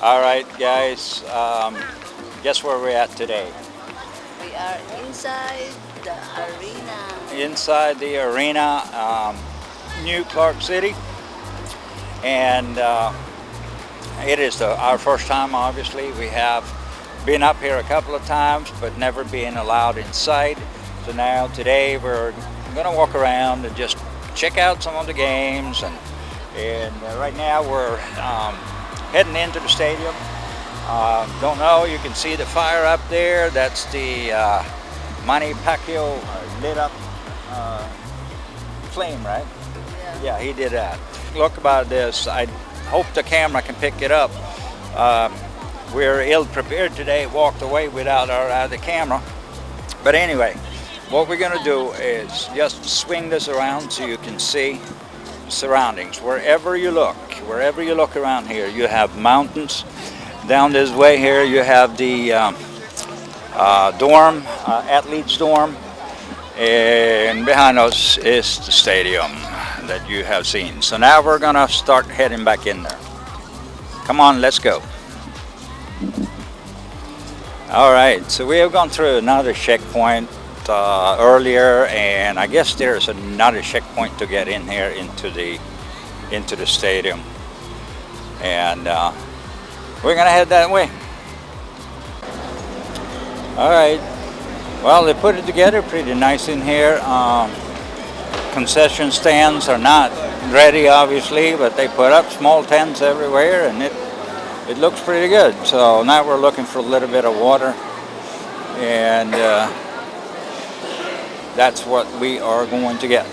All right, guys. Guess where we're at today? We are inside the arena. Inside the arena, New Clark City, and it is our first time. Obviously, we have been up here a couple of times, but never been allowed inside. So now today we're going to walk around and just check out some of the games, and right now we're heading into the stadium. Don't know, you can see the fire up there. That's the Manny Pacquiao lit up flame, right? Yeah, he did that. Look about this. I hope the camera can pick it up. We're ill prepared today, walked away without our other camera. But anyway, what we're going to do is just swing this around so you can see surroundings. Wherever you look around here, you have mountains. Down this way here, you have the dorm, athletes dorm, and behind us is the stadium that you have seen. So now we're gonna start heading back in there. Come on, let's go. All right, so we have gone through another checkpoint earlier, and I guess there's another checkpoint to get in here into the stadium, and we're gonna head that way. All right. Well, they put it together pretty nice in here. Concession stands are not ready, obviously, but they put up small tents everywhere, and it looks pretty good. So now we're looking for a little bit of water, and that's what we are going to get.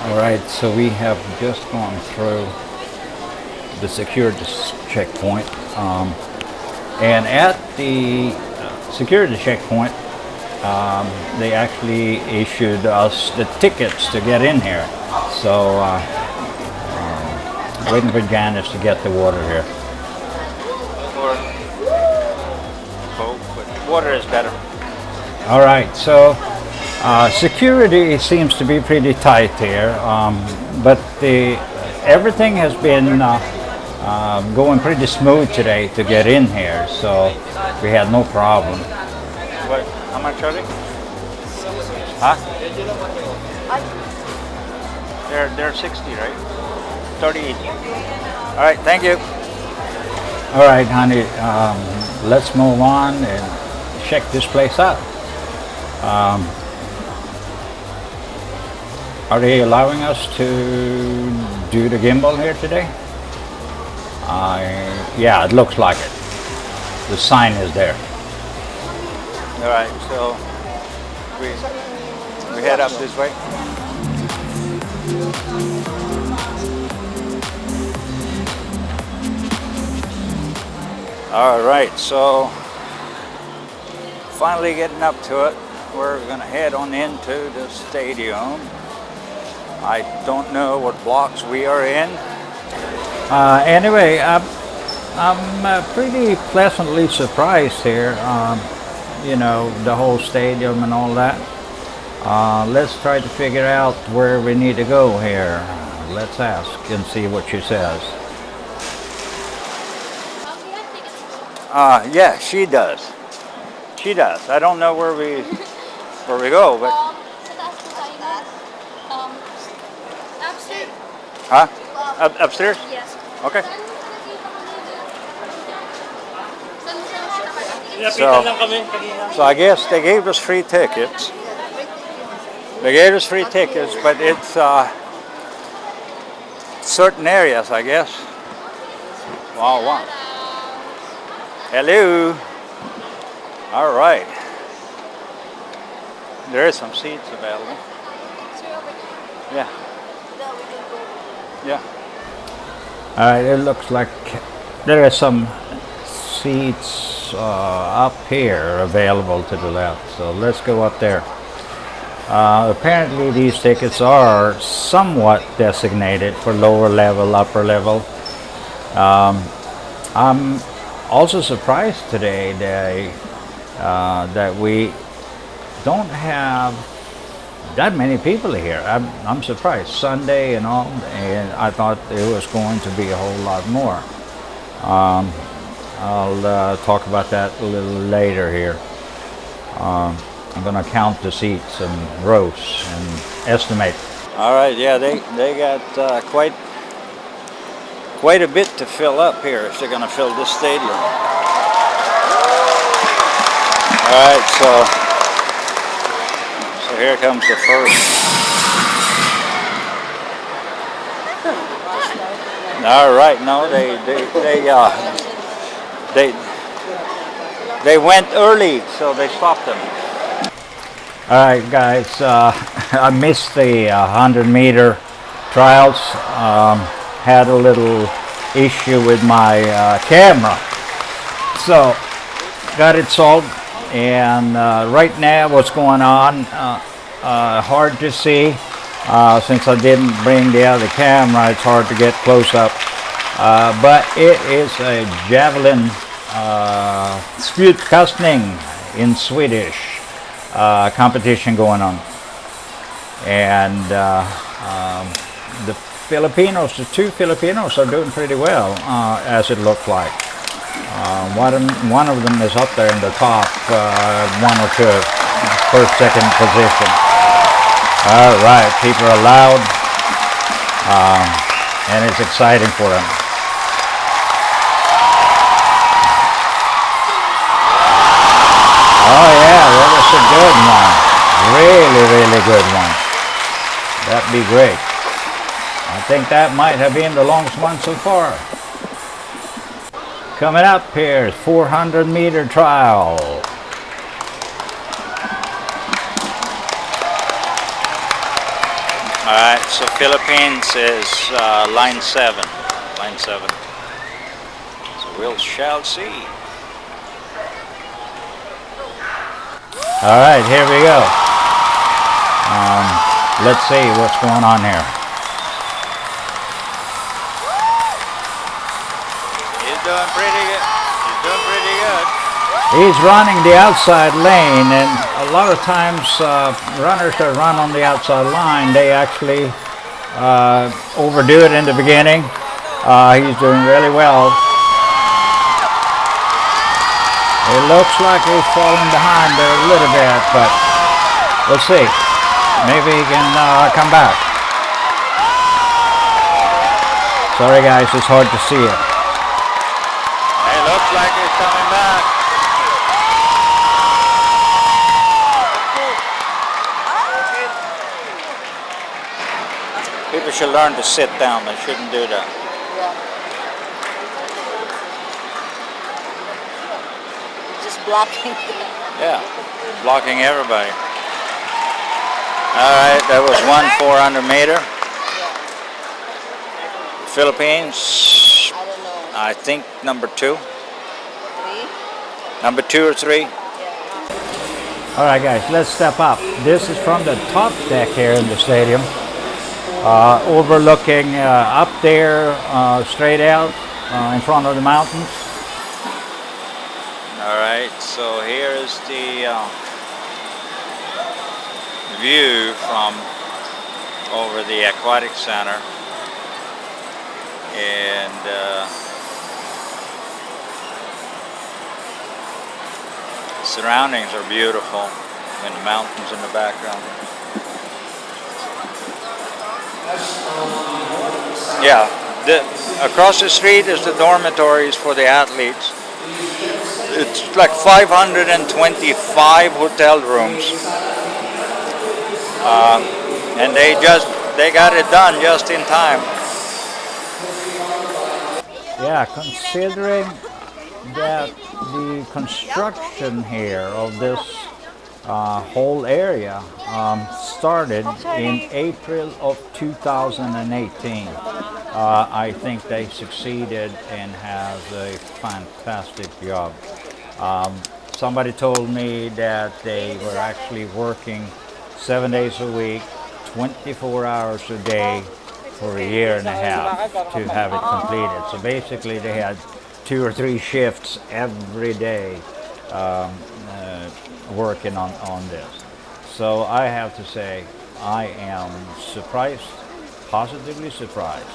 All right, so we have just gone through the security checkpoint, and at the security checkpoint, they actually issued us the tickets to get in here. So waiting for Janice to get the water here. Coke, but water is better. All right, so security seems to be pretty tight here, but everything has been going pretty smooth today to get in here, so we had no problem. What? How much are they? Huh? They're 60, right? 30 each. All right, thank you. All right, honey, let's move on and check this place out. Are they allowing us to do the gimbal here today? Yeah, it looks like it. The sign is there. All right, so we head up this way. All right, so finally getting up to it. We're gonna head on into the stadium. I don't know what blocks we are in. Anyway, I'm pretty pleasantly surprised here. You know, the whole stadium and all that. Let's try to figure out where we need to go here. Let's ask and see what she says. Yeah, she does. She does. I don't know where we go, but. Upstairs. Huh? Upstairs? Yes. Okay. So I guess they gave us free tickets. They gave us free tickets, but it's certain areas, I guess. Wow, wow. Hello. All right. There is some seats available. Yeah. Yeah. All right, it looks like there are some seats up here available to the left, so let's go up there. Apparently these tickets are somewhat designated for lower level, upper level. I'm also surprised today that we don't have that many people here. I'm surprised. Sunday and all, and I thought it was going to be a whole lot more. I'll talk about that a little later here. I'm going to count the seats and rows and estimate. All right, yeah, they got quite a bit to fill up here if they're going to fill this stadium. All right, so here comes the first. All right, no, they went early, so they stopped them. All right, guys, I missed the 100-meter trials. Had a little issue with my camera, so got it solved. And right now, what's going on? Hard to see. Since I didn't bring the other camera, it's hard to get close up. But it is a javelin spjutkastning in Swedish competition going on. And the Filipinos, the two Filipinos are doing pretty well, as it looked like. One of them is up there in the top, one or two, first, second position. All right, people are loud, and it's exciting for them. Oh yeah, that was a good one. Really, really good one. That'd be great. I think that might have been the longest one so far. Coming up here, 400-meter trial. All right, so Philippines is line 7. Line 7. So we shall see. All right, here we go. Let's see what's going on here. He's doing pretty good. He's doing pretty good. He's running the outside lane, and a lot of times runners that run on the outside line, they actually overdo it in the beginning. He's doing really well. It looks like he's falling behind there a little bit, but we'll see. Maybe he can come back. Sorry guys, it's hard to see it. It looks like he's coming back. People should learn to sit down. They shouldn't do that. Just blocking. Yeah, blocking everybody. All right, that was one 400-meter. Philippines, I don't know. I think number 2. 3? Number 2 or 3. All right, guys, let's step up. This is from the top deck here in the stadium, overlooking up there, straight out in front of the mountains. All right, so here is the view from over the Aquatic Center, and surroundings are beautiful, and the mountains in the background. Yeah, across the street is the dormitories for the athletes. It's like 525 hotel rooms, and they got it done just in time. Yeah, considering that the construction here of this whole area started in April of 2018. I think they succeeded and have a fantastic job. Somebody told me that they were actually working 7 days a week, 24 hours a day for a year and a half to have it completed. So basically they had 2 or 3 shifts every day working on this. So I have to say I am surprised, positively surprised.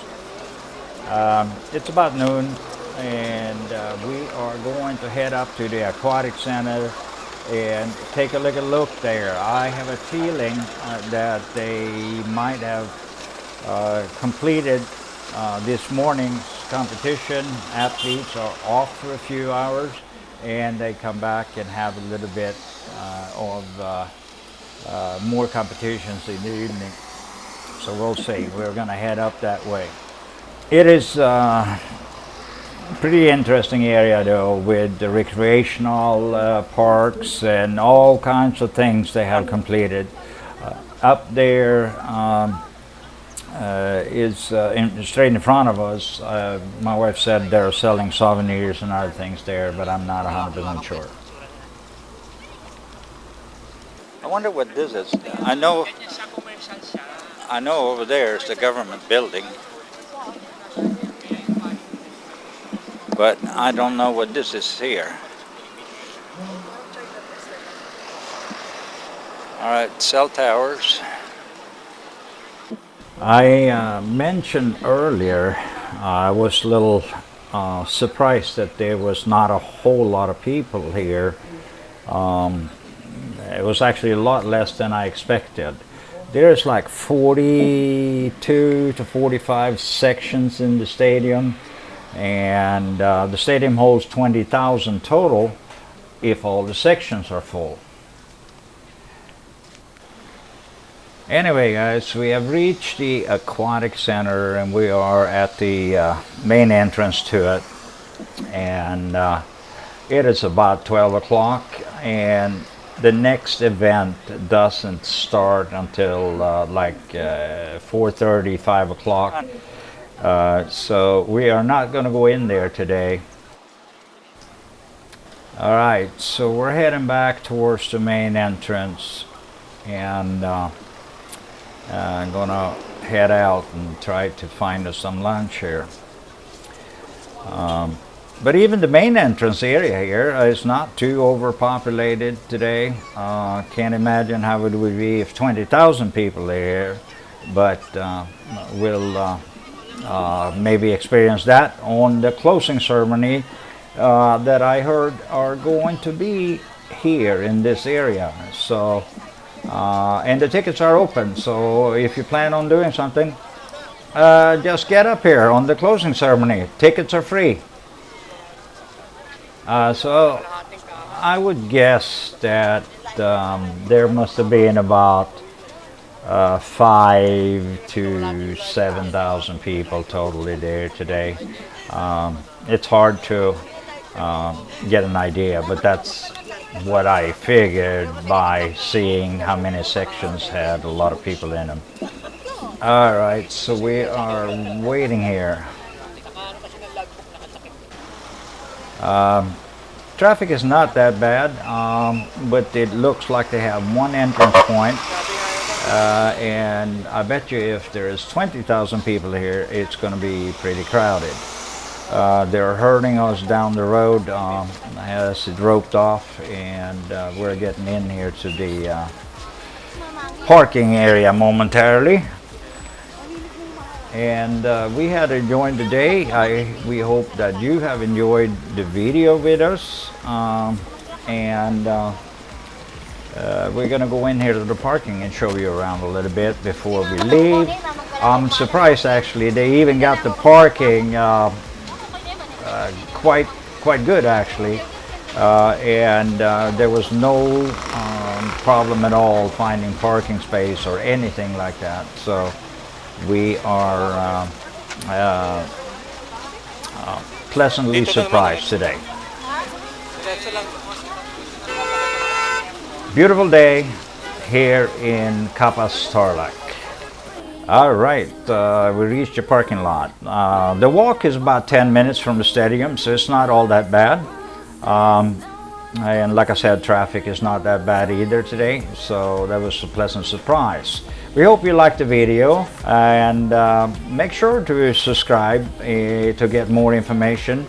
It's about noon. and we are going to head up to the Aquatic Center and take a look there. I have a feeling that they might have completed this morning's competition. Athletes are off for a few hours, and they come back and have a little bit of more competitions in the evening. So we'll see. We're going to head up that way. It is a pretty interesting area though, with the recreational parks and all kinds of things they have completed. Up there is straight in front of us. My wife said they're selling souvenirs and other things there, but I'm not 100% sure. I wonder what this is. I know over there is the government building, but I don't know what this is here. All right, cell towers. I mentioned earlier I was a little surprised that there was not a whole lot of people here. It was actually a lot less than I expected. There's like 42 to 45 sections in the stadium, and the stadium holds 20,000 total if all the sections are full. Anyway guys, we have reached the Aquatic Center and we are at the main entrance to it, and it is about 12 o'clock, and the next event doesn't start until like 4:30, 5 o'clock. So we are not going to go in there today. All right, so we're heading back towards the main entrance, and I'm going to head out and try to find us some lunch here. But even the main entrance area here is not too overpopulated today. Can't imagine how it would be if 20,000 people are here, but we'll maybe experience that on the closing ceremony that I heard are going to be here in this area. So, and the tickets are open, so if you plan on doing something, just get up here on the closing ceremony. Tickets are free. So I would guess that there must have been about 5,000 to 7,000 people totally there today. It's hard to get an idea, but that's what I figured by seeing how many sections had a lot of people in them. All right, so we are waiting here. Traffic is not that bad, but it looks like they have one entrance point, and I bet you if there's 20,000 people here, it's going to be pretty crowded. They're herding us down the road as it roped off, and we're getting in here to the parking area momentarily. And we had enjoyed the day. We hope that you have enjoyed the video with us, and we're gonna go in here to the parking and show you around a little bit before we leave. I'm surprised actually, they even got the parking quite good actually, and there was no problem at all finding parking space or anything like that. So we are pleasantly surprised today. Beautiful day here in Capas, Tarlac. All right, we reached the parking lot. The walk is about 10 minutes from the stadium, so it's not all that bad. And like I said, traffic is not that bad either today, so that was a pleasant surprise. We hope you liked the video, and make sure to subscribe to get more information,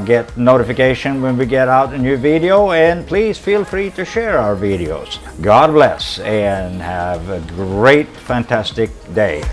get notification when we get out a new video, and please feel free to share our videos. God bless and have a great, fantastic day.